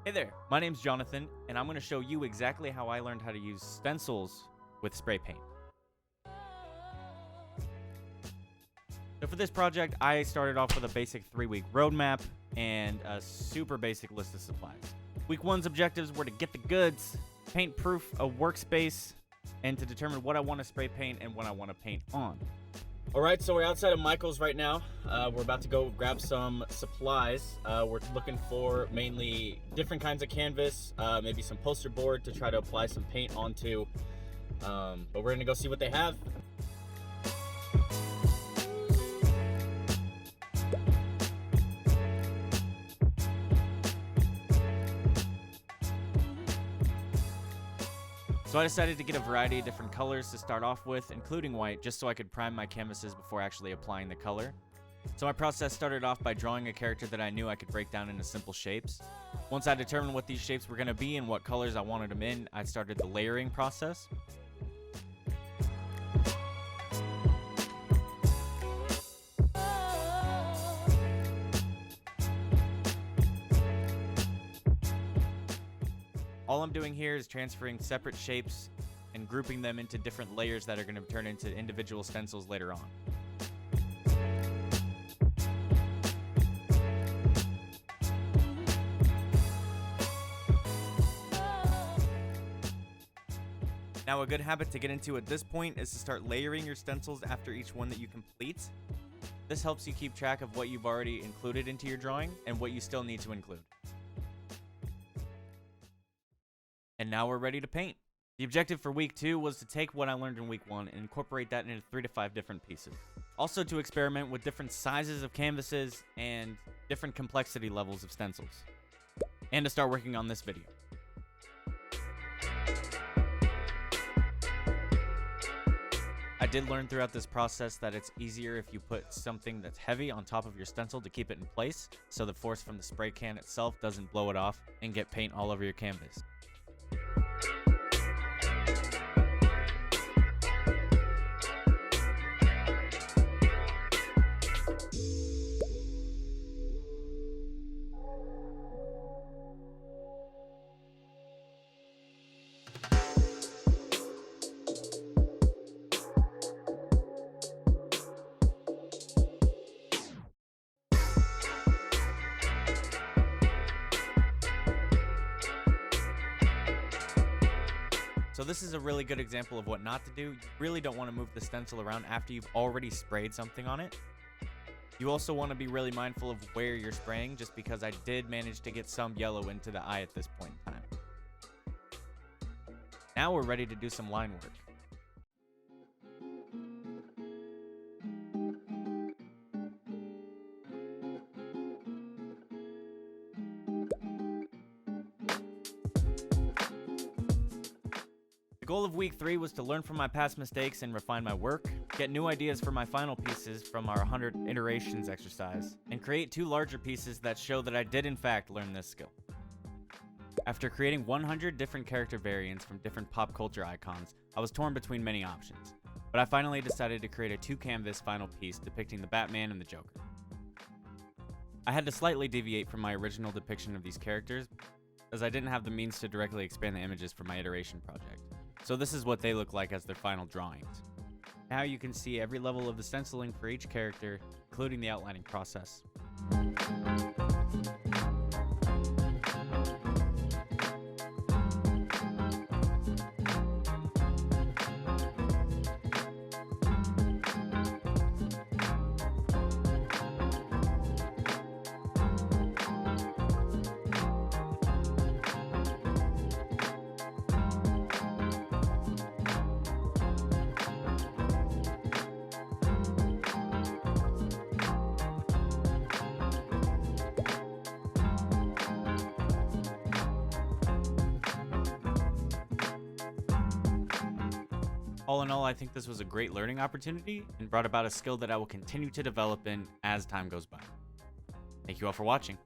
Hey there, my name's Jonathan, and I'm going to show you exactly how I learned how to use stencils with spray paint. So for this project, I started off with a basic 3-week roadmap and a super basic list of supplies. Week 1's objectives were to get the goods, paint proof a workspace, and to determine what I want to spray paint and what I want to paint on. Alright, so we're outside of Michael's right now. We're about to go grab some supplies. We're looking for mainly different kinds of canvas, maybe some poster board to try to apply some paint onto. But we're gonna go see what they have. So I decided to get a variety of different colors to start off with, including white, just so I could prime my canvases before actually applying the color. So my process started off by drawing a character that I knew I could break down into simple shapes. Once I determined what these shapes were going to be and what colors I wanted them in, I started the layering process. All I'm doing here is transferring separate shapes and grouping them into different layers that are going to turn into individual stencils later on. Now, a good habit to get into at this point is to start layering your stencils after each one that you complete. This helps you keep track of what you've already included into your drawing and what you still need to include. And now we're ready to paint. The objective for week 2 was to take what I learned in week 1 and incorporate that into 3 to 5 different pieces. Also to experiment with different sizes of canvases and different complexity levels of stencils. And to start working on this video. I did learn throughout this process that it's easier if you put something that's heavy on top of your stencil to keep it in place, so the force from the spray can itself doesn't blow it off and get paint all over your canvas. So this is a really good example of what not to do. You really don't want to move the stencil around after you've already sprayed something on it. You also want to be really mindful of where you're spraying, just because I did manage to get some yellow into the eye at this point in time. Now we're ready to do some line work. The goal of week 3 was to learn from my past mistakes and refine my work, get new ideas for my final pieces from our 100 iterations exercise, and create 2 larger pieces that show that I did in fact learn this skill. After creating 100 different character variants from different pop culture icons, I was torn between many options, but I finally decided to create a 2-canvas final piece depicting the Batman and the Joker. I had to slightly deviate from my original depiction of these characters, as I didn't have the means to directly expand the images for my iteration project. So this is what they look like as their final drawings. Now you can see every level of the stenciling for each character, including the outlining process. All in all, I think this was a great learning opportunity and brought about a skill that I will continue to develop in as time goes by. Thank you all for watching.